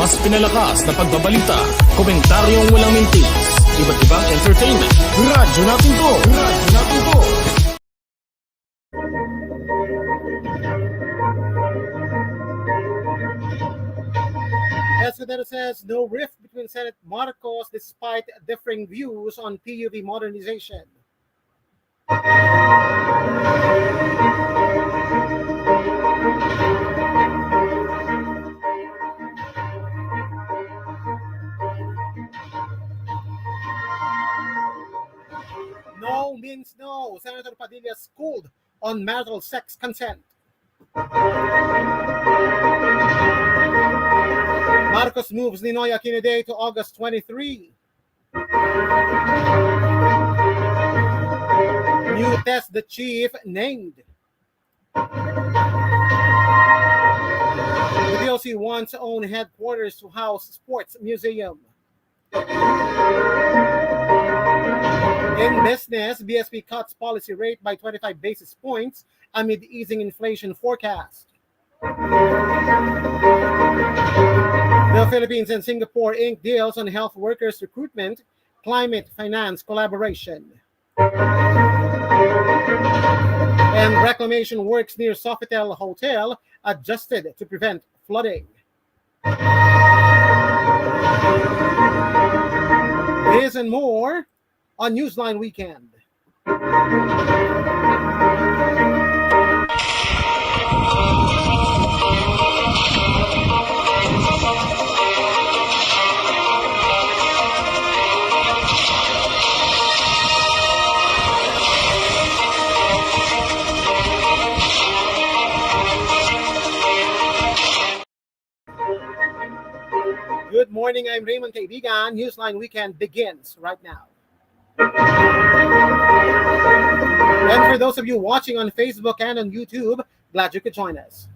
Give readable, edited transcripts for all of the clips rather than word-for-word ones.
mas pinalakas na pagbabalita, komentaryong walang mintis, iba't ibang entertainment. Radyo natin to! Radyo natin to! Escudero says no rift between Senate Marcos despite differing views on PUV modernization. No means no. Senator Padilla schooled on marital sex consent. Marcos moves Ninoy Aquino Day to August 23. New test the chief named. The DOC wants own headquarters to house sports museum. In business, BSP cuts policy rate by 25 basis points amid easing inflation forecast. The Philippines and Singapore ink deals on health workers recruitment, climate finance collaboration. And reclamation works near Sofitel Hotel adjusted to prevent flooding. This and more on Newsline Weekend. Good morning, I'm Raymond Kaibigan. Newsline Weekend begins right now. And for those of you watching on Facebook and on YouTube, glad you could join us.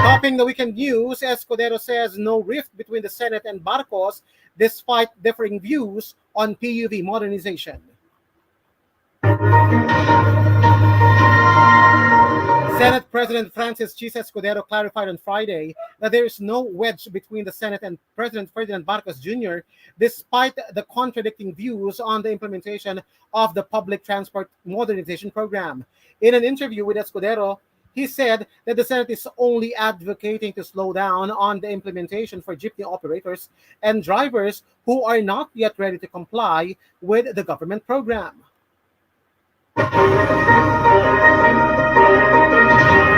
Topping the weekend news, Escudero says no rift between the Senate and Marcos despite differing views on PUV modernization. Senate President Francis Chis Escudero clarified on Friday that there is no wedge between the Senate and President Ferdinand Marcos Jr. despite the contradicting views on the implementation of the public transport modernization program. In an interview with Escudero, he said that the Senate is only advocating to slow down on the implementation for jeepney operators and drivers who are not yet ready to comply with the government program.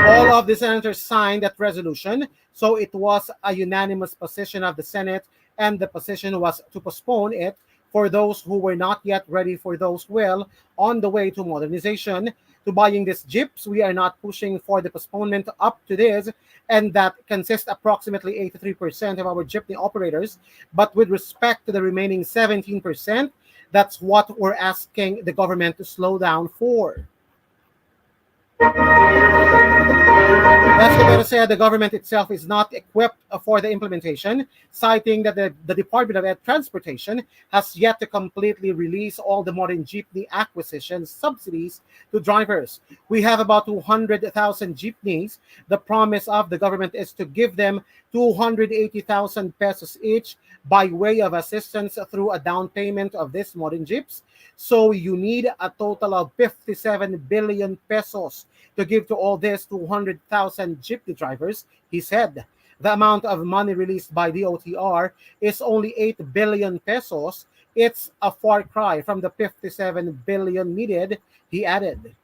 All of the senators signed that resolution, so it was a unanimous position of the Senate, and the position was to postpone it for those who were not yet ready, for those well on the way to modernization, to buying these jeeps. We are not pushing for the postponement up to this, and that consists approximately 83% of our jeepney operators. But with respect to the remaining 17%, that's what we're asking the government to slow down for. Escudero said the government itself is not equipped for the implementation, citing that the Department of Transportation has yet to completely release all the modern jeepney acquisition subsidies to drivers. We have about 200,000 jeepneys. The promise of the government is to give them 280,000 pesos each by way of assistance through a down payment of these modern jeeps. So you need a total of 57 billion pesos to give to all these 200,000 jeepney drivers, he said. The amount of money released by the OTR is only 8 billion pesos. It's a far cry from the 57 billion needed, he added.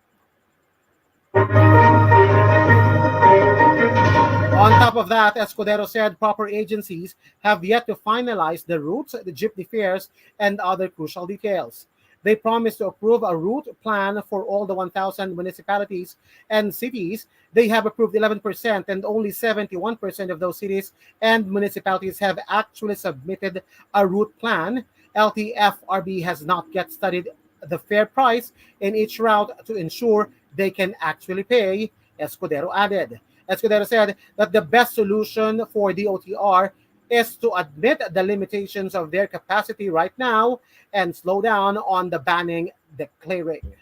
On top of that, Escudero said proper agencies have yet to finalize the routes, the jeepney fares, and other crucial details. They promised to approve a route plan for all the 1,000 municipalities and cities. They have approved 11%, and only 71% of those cities and municipalities have actually submitted a route plan. LTFRB has not yet studied the fare price in each route to ensure they can actually pay, Escudero added. Escudero said that the best solution for the OTR is to admit the limitations of their capacity right now and slow down on the banning declaring.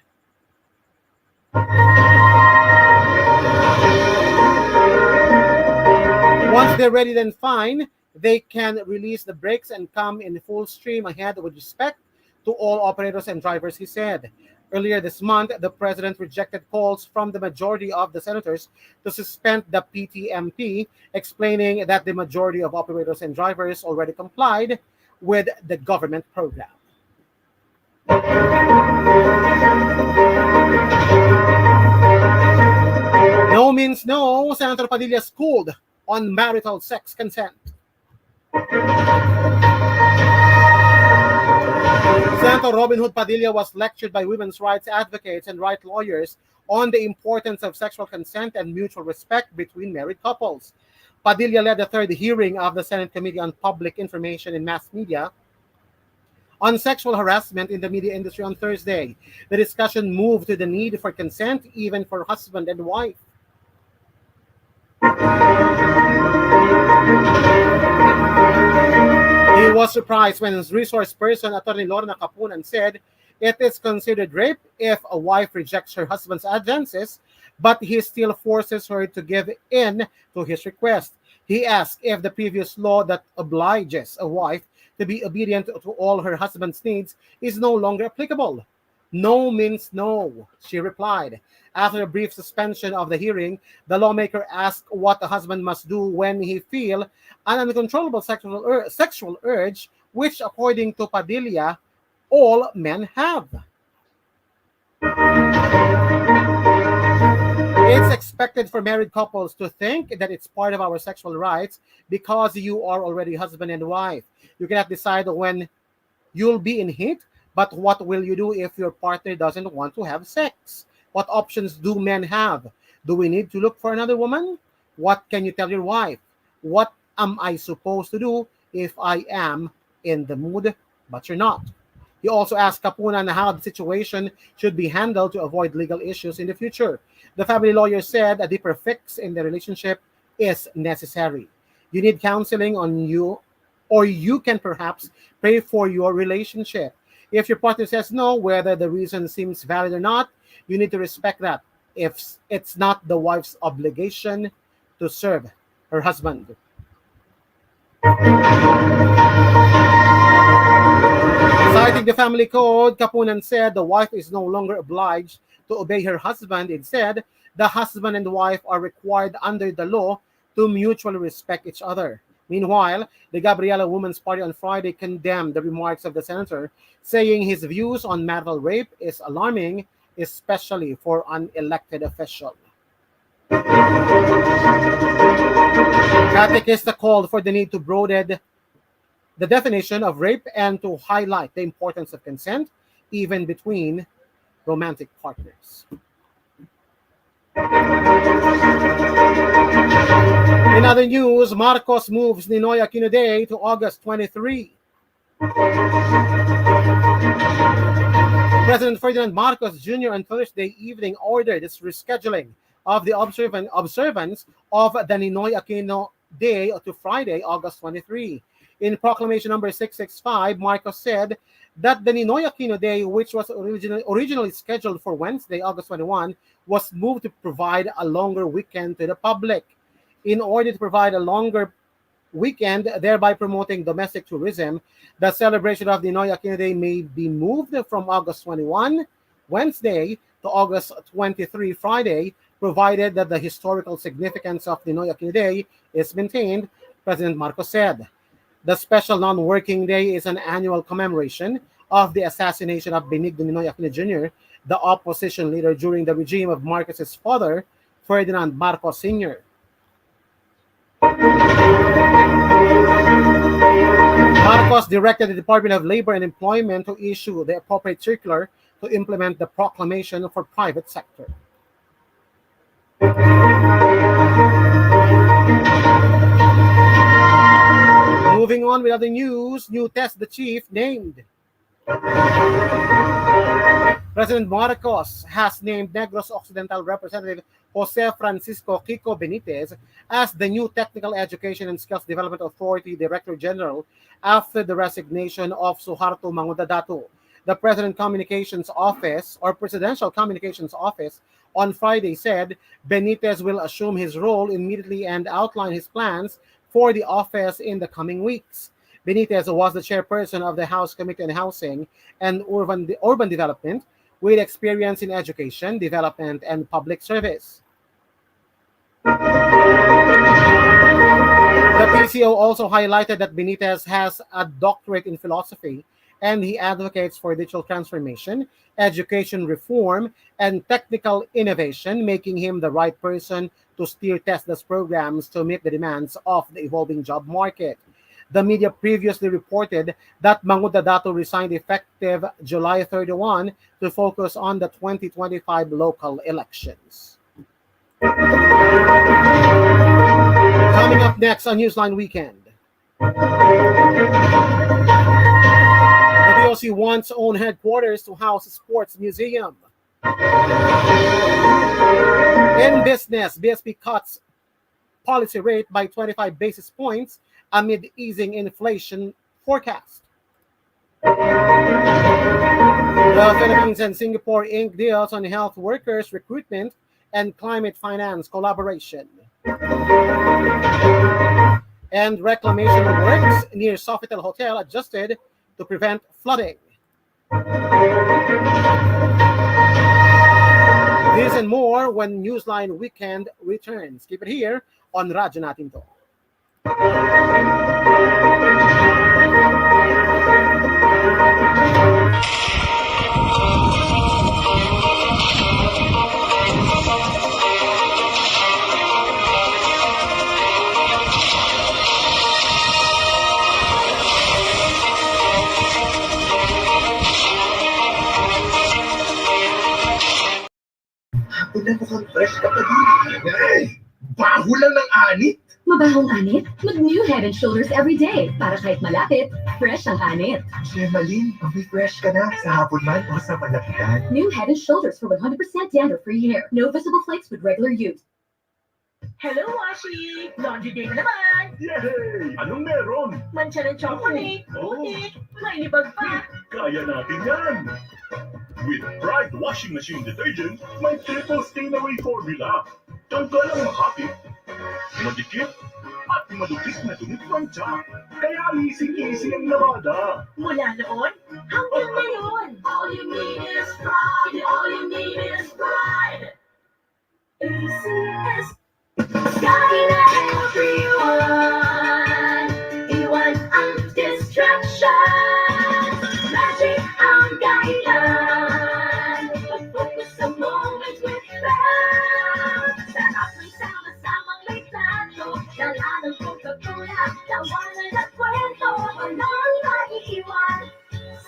Once they're ready, then fine, they can release the brakes and come in full stream ahead with respect to all operators and drivers, he said. Earlier this month, the president rejected calls from the majority of the senators to suspend the PTMP, explaining that the majority of operators and drivers already complied with the government program. No means no, Senator Padilla schooled on marital sex consent. Senator Robin Hood Padilla was lectured by women's rights advocates and right lawyers on the importance of sexual consent and mutual respect between married couples. Padilla led the third hearing of the Senate Committee on Public Information and Mass Media on sexual harassment in the media industry on Thursday. The discussion moved to the need for consent even for husband and wife. He was surprised when his resource person, Attorney Lorna Capunan, said it is considered rape if a wife rejects her husband's advances, but he still forces her to give in to his request. He asked if the previous law that obliges a wife to be obedient to all her husband's needs is no longer applicable. No means no, she replied. After a brief suspension of the hearing, the lawmaker asked what the husband must do when he feels an uncontrollable sexual urge, which, according to Padilla, all men have. It's expected for married couples to think that it's part of our sexual rights because you are already husband and wife. You cannot decide when you'll be in heat, but what will you do if your partner doesn't want to have sex? What options do men have? Do we need to look for another woman? What can you tell your wife? What am I supposed to do if I am in the mood, but you're not? He also asked Capunan how the situation should be handled to avoid legal issues in the future. The family lawyer said a deeper fix in the relationship is necessary. You need counseling on you, or you can perhaps pray for your relationship. If your partner says no, whether the reason seems valid or not, you need to respect that. If it's not the wife's obligation to serve her husband. Citing the family code, Capunan said the wife is no longer obliged to obey her husband. Instead, the husband and wife are required under the law to mutually respect each other. Meanwhile, the Gabriela Women's Party on Friday condemned the remarks of the senator, saying his views on marital rape is alarming, especially for an elected official. Catechista called for the need to broaden the definition of rape and to highlight the importance of consent, even between romantic partners. In other news, Marcos moves Ninoy Aquino Day to August 23. President Ferdinand Marcos Jr. on Thursday evening ordered its rescheduling of the observance of the Ninoy Aquino Day to Friday, August 23. In proclamation number 665, Marcos said that the Ninoy Aquino Day, which was originally scheduled for Wednesday, August 21, was moved to provide a longer weekend to the public. In order to provide a longer weekend, thereby promoting domestic tourism, the celebration of the Ninoy Aquino Day may be moved from August 21, Wednesday, to August 23, Friday, provided that the historical significance of the Ninoy Aquino Day is maintained, President Marcos said. The special non-working day is an annual commemoration of the assassination of Benigno Ninoy Aquino Jr., the opposition leader during the regime of Marcos's father, Ferdinand Marcos Sr. Marcos directed the Department of Labor and Employment to issue the appropriate circular to implement the proclamation for private sector. Moving on with other news, new test the chief named. President Marcos has named Negros Occidental Representative Jose Francisco Kiko Benitez as the new Technical Education and Skills Development Authority Director General after the resignation of Suharto Mangudadato. The Presidential Communications Office on Friday said Benitez will assume his role immediately and outline his plans for the office in the coming weeks. Benitez was the chairperson of the House Committee on Housing and Urban Development with experience in education, development, and public service. The PCO also highlighted that Benitez has a doctorate in philosophy and he advocates for digital transformation, education reform, and technical innovation, making him the right person to steer TESDA's programs to meet the demands of the evolving job market. The media previously reported that Mangudadato resigned effective July 31 to focus on the 2025 local elections. Coming up next on Newsline Weekend. The DOC wants own headquarters to house a sports museum. In business, BSP cuts policy rate by 25 basis points amid easing inflation forecast. The Philippines and Singapore ink deals on health workers recruitment and climate finance collaboration. And reclamation works near Sofitel Hotel adjusted to prevent flooding. This and more when Newsline Weekend returns. Keep it here on Radyo Natin To. Tignan mo kang fresh ka pa din. Ay, baho lang ng anit. Mabahong anit? Mag-new Head and Shoulders every day para kahit malapit, fresh ang anit. Shemalyn, fresh ka na sa hapon man o sa malapitan. New Head and Shoulders for 100% dander-free hair. No visible flakes with regular use. Hello, Washi! Laundry day na naman! Yay! Anong meron? Mancha ng chocolate, putik, may libag pa. Kaya natin yan! With Pride Washing Machine Detergent, may triple stain-away formula. Tanggal ang makapit, madikit, at madukis na dumit mancha. Kaya easy-easy ang lavada. Mula noon, hanggang ngayon. All you need is pride. All you need is pride. ACS. Kaya na everyone. Iwan ang distraction. Magic ang kailan. Pag-focus sa moment with love. Sarap ng sama-samang litrato. Dala ng Coca-Cola. Tawanan at kwento. Walang maiiwan.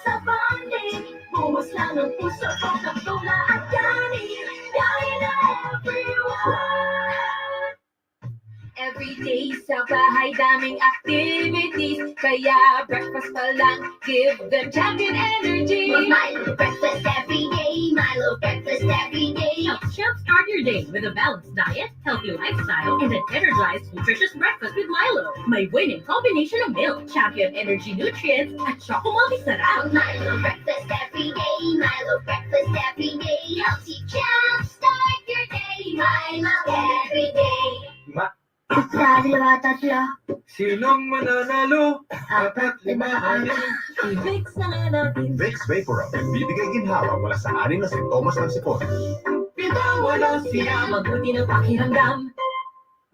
Sa bonding. Buhos lang ng puso. Coca-Cola at kanin. Kaya na everyone. Everyday sa bahay, daming activities. Kaya breakfast pa lang, give them champion energy. Milo breakfast every day. Milo breakfast every day. Help jumpstart your day with a balanced diet, healthy lifestyle, and an energized, nutritious breakfast with Milo. May winning combination of milk, champion energy nutrients, at chocolate sarap. Milo breakfast every day. Milo breakfast every day. Helps you jumpstart your day. Milo every day. Ma, Dalawa, tatlo, sinong mananalo? 4, 5, 6. Fix na natin. Vicks Vaporub, nagbibigay ginhawa mula sa 6 na sintomas ng sipon. Pinawala siya, mabuti ng pakiramdam.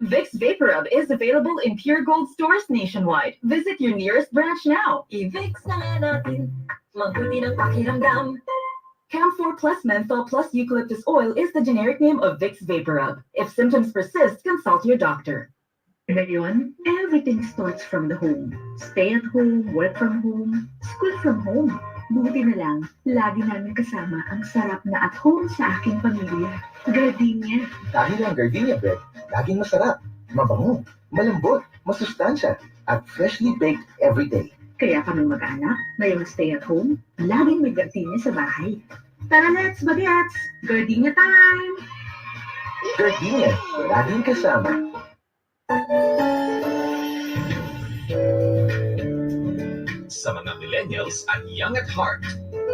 Vicks VapoRub is available in Pure Gold stores nationwide. Visit your nearest branch now. I-fix na natin, mabuti ng pakiramdam. Camphor Plus Menthol Plus Eucalyptus Oil is the generic name of Vicks VapoRub. If symptoms persist, consult your doctor. Ngayon, everything starts from the home. Stay at home, work from home, school from home. Buti na lang, lagi namin kasama ang sarap na at home sa aking pamilya. Gardenia. Dahil ang gardenia bread, laging masarap, mabango, malambot, masustansya, at freshly baked every day. Kaya kami mag-anak, ngayong stay at home, laging may gardenia sa bahay. Tara, let's bagets! Gardenia time! Gardenia, laging kasama. Sa mga millennials at young at heart,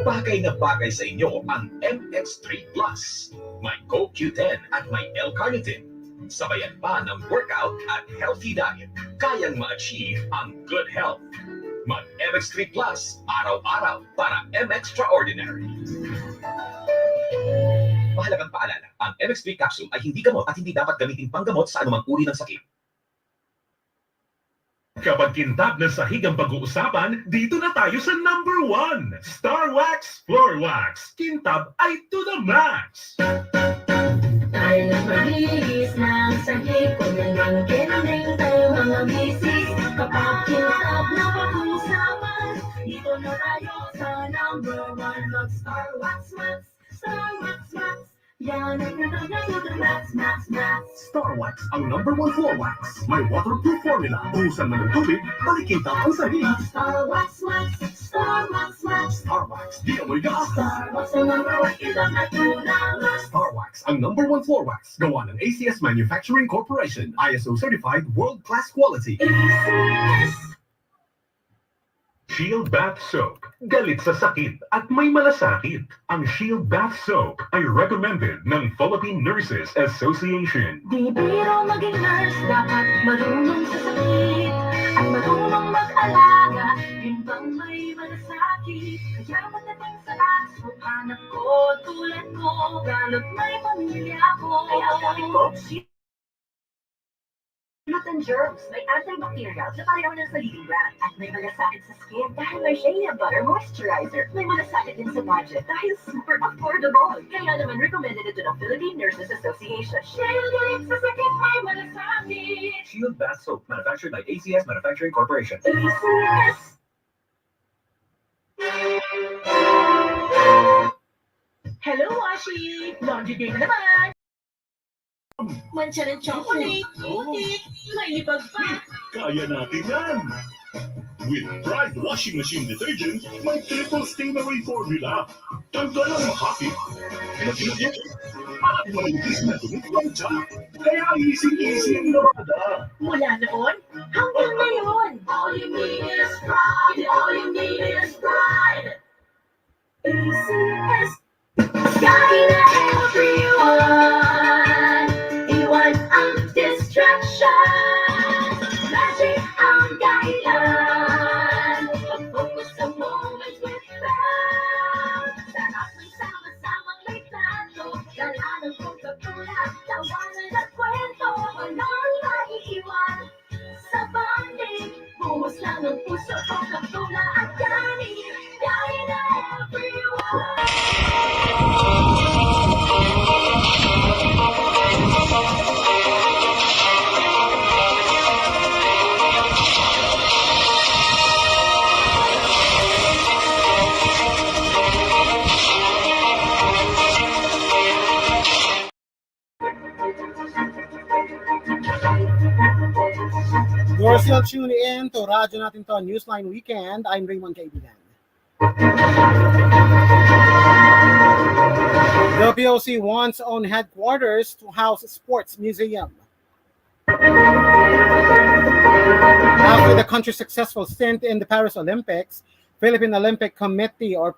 bagay na bagay sa inyo ang MX3 Plus. may CoQ10 at may L-carnitine. Sabayan pa ng workout at healthy diet. Kayang ma-achieve ang good health. Mag-MX3 Plus araw-araw para M-Extraordinary. Mahalagang paalala, ang MX3 capsule ay hindi gamot at hindi dapat gamitin panggamot sa anumang uri ng sakit. Kapag kintab ng sahig ang pag-uusapan, dito na tayo sa number 1. Star Wax Floor Wax. Kintab ay to the max. Ay nagmalinis ng sahig, kuminding-kinding tayo mga misis. Kapag kintab na pag-uusapan, dito na tayo sa number 1. Mag-Star Wax Wax, Star Wax Wax. Yan ang kintab na to the max, max, max. Star Wax ang number 1 floor wax. May waterproof formula. Buhusan mo ng tubig, balikintab ang sahig. Star Wax Wax, Star Wax Wax. Star Wax, di amoy gas. Star Wax ang number 1, kintab na to the max. Star Wax ang number 1 floor wax. Gawa ng ACS Manufacturing Corporation. ISO certified world-class quality. Shield Bath Soap. Galit sa sakit at may malasakit. Ang Shield Bath Soap ay recommended ng Philippine Nurses Association. Di biro maging nurse, dapat marunong sa sakit at marunong mag-alaga. Yun bang may malasakit? Kaya pagdating sa aso, hanap ko tulad ko, lalo't may pamilya ko. Kaya ang gamit ko, gluten germs, may antibacterial na pareho ng sa leading brand. At may malasakit sa skin dahil may Shea Butter Moisturizer. May malasakit din sa budget dahil super affordable. Kaya naman recommended ito ng Philippine Nurses Association. Shield sa sakit, may malasakit. Shield Bath Soap, manufactured by ACS Manufacturing Corporation. ACS. Hello, Washi! Laundry day na naman! Mancha ng chocolate, putik, may libag pa. Kaya natin yan! With Pride Washing Machine Detergent, may triple stain-away formula. Tanggal ang makapit, magiging, at malipis na tumiplancha. Kaya easy-easy ang labada. Mula noon, hanggang ngayon. All you need is pride, all you need is pride. ACS. Sky na everyone. Iwan ang distraction. Magic ang dahilan. Pag-focus sa moments with fun. Sarap ng sama-samang may plato. Dala ng Coca-Cola, tawanan at kwento. Walang maiiwan sa banding. Buhos lang ng puso, Coca-Cola at kanin. Dahil na everyone. You're still tuned in to Radyo Natin To Newsline Weekend. I'm Raymond Kaibigan. The POC wants own headquarters to house sports museum. After the country's successful stint in the Paris Olympics, Philippine Olympic Committee or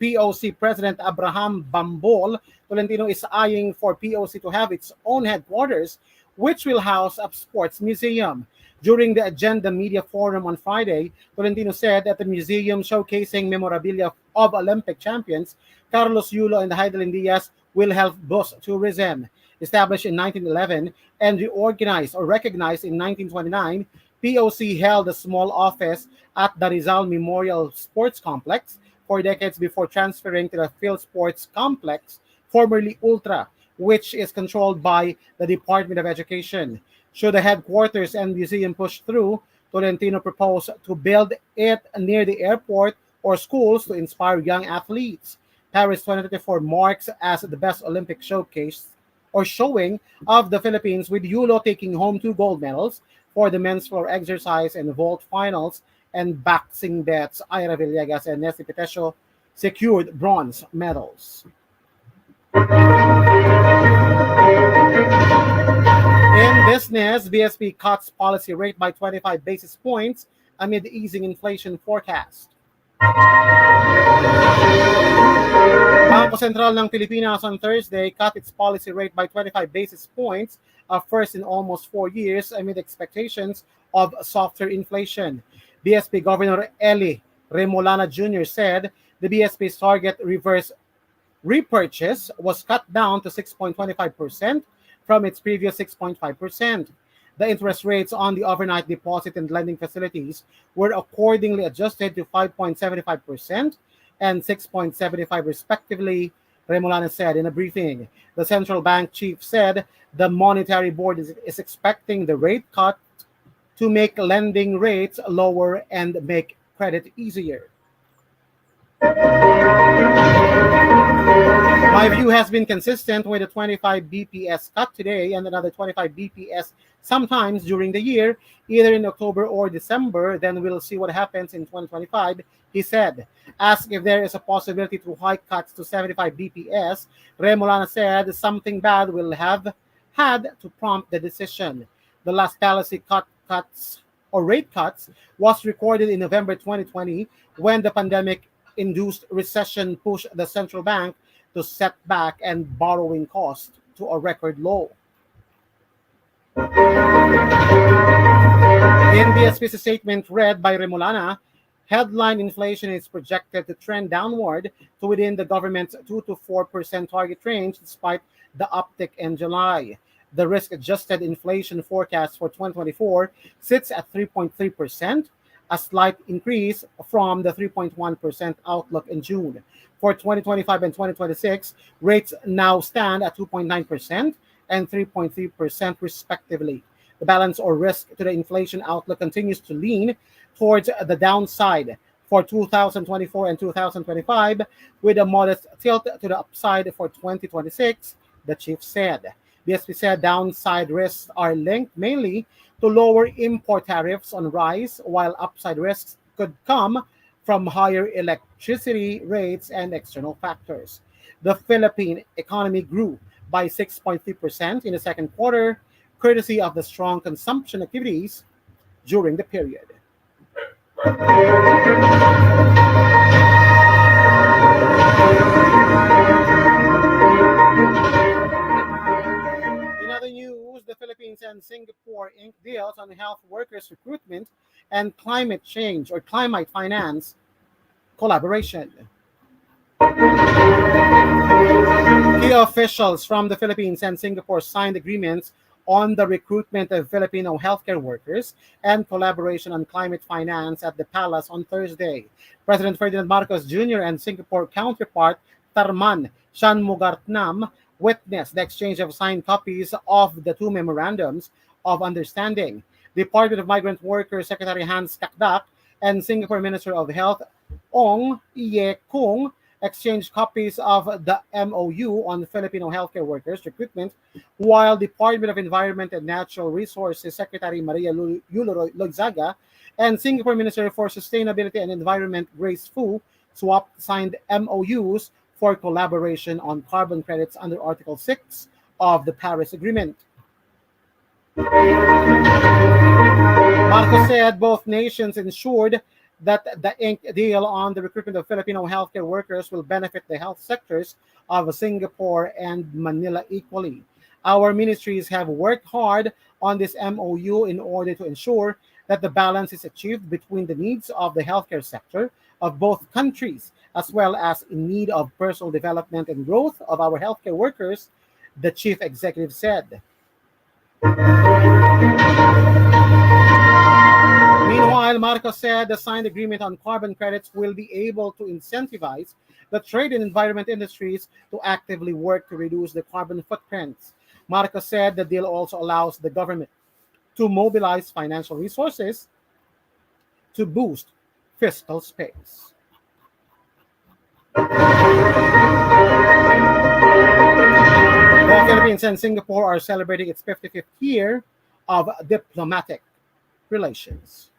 POC President Abraham Bambol Tolentino is eyeing for POC to have its own headquarters, which will house a sports museum. During the Agenda Media Forum on Friday, Tolentino said that the museum showcasing memorabilia of Olympic champions Carlos Yulo and Heidelin Diaz will help boost tourism. Established in 1911 and reorganized or recognized in 1929, POC held a small office at the Rizal Memorial Sports Complex for decades before transferring to the Field Sports Complex, formerly Ultra, which is controlled by the Department of Education. Should the headquarters and museum push through, Tolentino proposed to build it near the airport or schools to inspire young athletes. Paris 2024 marks as the best Olympic showcase or showing of the Philippines, with Yulo taking home 2 gold medals for the men's floor exercise and vault finals, and boxing bets Ira Villegas and Nessie Petesio secured bronze medals. In business, BSP cuts policy rate by 25 basis points amid easing inflation forecast. Bangko Sentral ng Pilipinas on Thursday cut its policy rate by 25 basis points, first in almost 4 years amid expectations of softer inflation. BSP Governor Eli Remolana Jr. said the BSP's target reverse repurchase was cut down to 6.25% from its previous 6.5%. The interest rates on the overnight deposit and lending facilities were accordingly adjusted to 5.75% and 6.75% respectively, Remolana said in a briefing. The central bank chief said the Monetary Board is expecting the rate cut to make lending rates lower and make credit easier. My view has been consistent with a 25 BPS cut today and another 25 BPS sometimes during the year, either in October or December. Then we'll see what happens in 2025, he said. Asked if there is a possibility to hike cuts to 75 BPS, Remolana said something bad will have had to prompt the decision. The last policy cuts or rate cuts was recorded in November 2020 when the pandemic-induced recession pushed the central bank to set back and borrowing costs to a record low. In BSP's statement read by Remolana, headline inflation is projected to trend downward to within the government's 2 to 4% target range despite the uptick in July. The risk-adjusted inflation forecast for 2024 sits at 3.3%, a slight increase from the 3.1% outlook in June. For 2025 and 2026, rates now stand at 2.9% and 3.3% respectively. The balance or risk to the inflation outlook continues to lean towards the downside for 2024 and 2025, with a modest tilt to the upside for 2026, the chief said. BSP said downside risks are linked mainly to lower import tariffs on rice, while upside risks could come from higher electricity rates and external factors. The Philippine economy grew by 6.3% in the second quarter, courtesy of the strong consumption activities during the period. In other news, the Philippines and Singapore inked deals on health workers recruitment and climate change or climate finance collaboration. Key officials from the Philippines and Singapore signed agreements on the recruitment of Filipino healthcare workers and collaboration on climate finance at the Palace on Thursday. President Ferdinand Marcos Jr. and Singapore counterpart Tharman Shanmugartnam witnessed the exchange of signed copies of the two memorandums of understanding. Department of Migrant Workers Secretary Hans Kakdak and Singapore Minister of Health Ong Ye Kung exchanged copies of the MOU on Filipino healthcare workers recruitment, while Department of Environment and Natural Resources Secretary Maria Yulo Loizaga and Singapore Minister for Sustainability and Environment Grace Fu swapped signed MOUs for collaboration on carbon credits under Article 6 of the Paris Agreement. Marcos said both nations ensured that the inked deal on the recruitment of Filipino healthcare workers will benefit the health sectors of Singapore and Manila equally. Our ministries have worked hard on this MOU in order to ensure that the balance is achieved between the needs of the healthcare sector of both countries, as well as in need of personal development and growth of our healthcare workers, the chief executive said. Meanwhile, Marcos said the signed agreement on carbon credits will be able to incentivize the trade and environment industries to actively work to reduce the carbon footprints. Marcos said the deal also allows the government to mobilize financial resources to boost fiscal space. The Philippines and Singapore are celebrating its 55th year of diplomatic relations.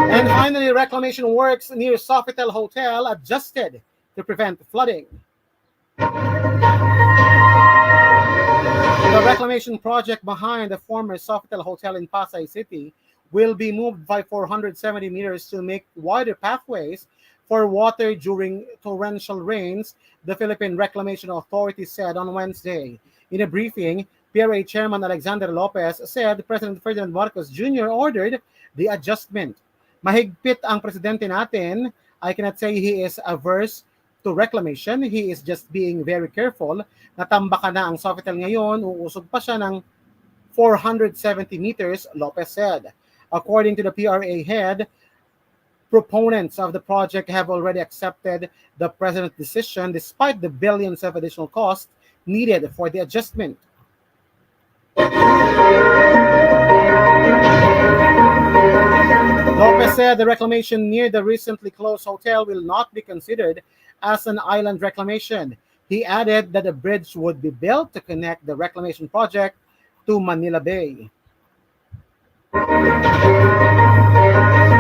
And finally, reclamation works near Sofitel Hotel adjusted to prevent flooding. The reclamation project behind the former Sofitel Hotel in Pasay City will be moved by 470 meters to make wider pathways for water during torrential rains, the Philippine Reclamation Authority said on Wednesday. In a briefing, PRA Chairman Alexander Lopez said President Ferdinand Marcos Jr. ordered the adjustment. Mahigpit ang presidente natin. I cannot say he is averse to reclamation. He is just being very careful. Natambakan na ang Sofitel ngayon, uusog pa siya ng 470 meters, Lopez said. According to the PRA head, proponents of the project have already accepted the president's decision despite the billions of additional costs needed for the adjustment. Lopez said the reclamation near the recently closed hotel will not be considered as an island reclamation. He added that a bridge would be built to connect the reclamation project to Manila Bay.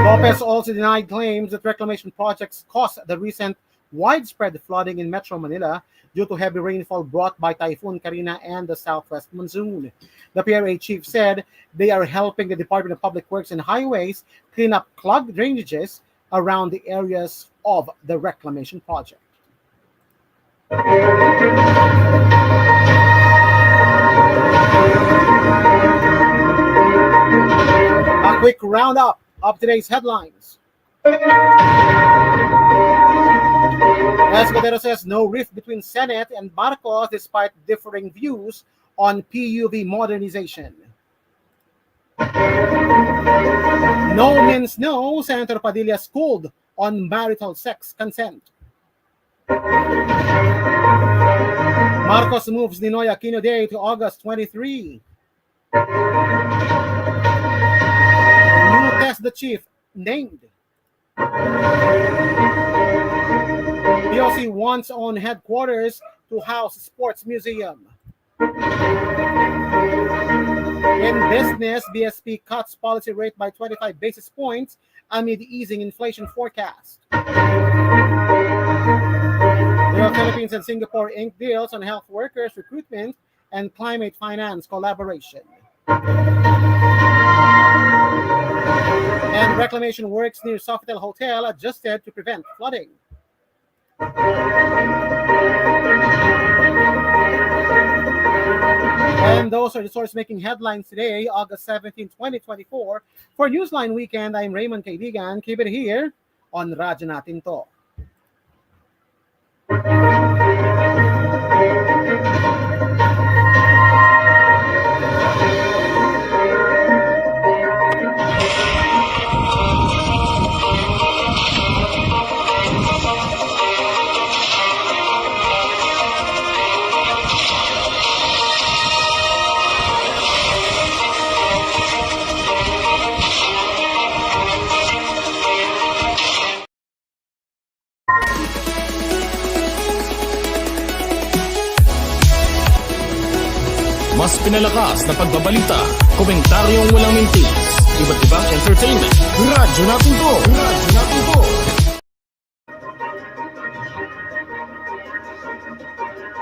Lopez also denied claims that reclamation projects caused the recent widespread flooding in Metro Manila due to heavy rainfall brought by Typhoon Karina and the southwest monsoon. The PRA chief said they are helping the Department of Public Works and Highways clean up clogged drainages around the areas of the reclamation project. A quick roundup of today's headlines. Escudero says no rift between Senate and Marcos despite differing views on PUV modernization. No means no, Senator Padilla schooled on marital sex consent. Marcos moves Ninoy Aquino Day to August 23. New test the chief named. PLC wants own headquarters to house sports museum. In business, BSP cuts policy rate by 25 basis points amid easing inflation forecast. The Philippines and Singapore inked deals on health workers recruitment and climate finance collaboration. And reclamation works near Sofitel Hotel adjusted to prevent flooding. And those are the stories making headlines today, August 17, 2024. For Newsline Weekend, I'm Raymond Kaibigan. Keep it here on Radyo Natin To. Mas pinalakas na pagbabalita, komentaryong walang mintis, iba't ibang entertainment. Radyo Natin To! Radyo Natin To!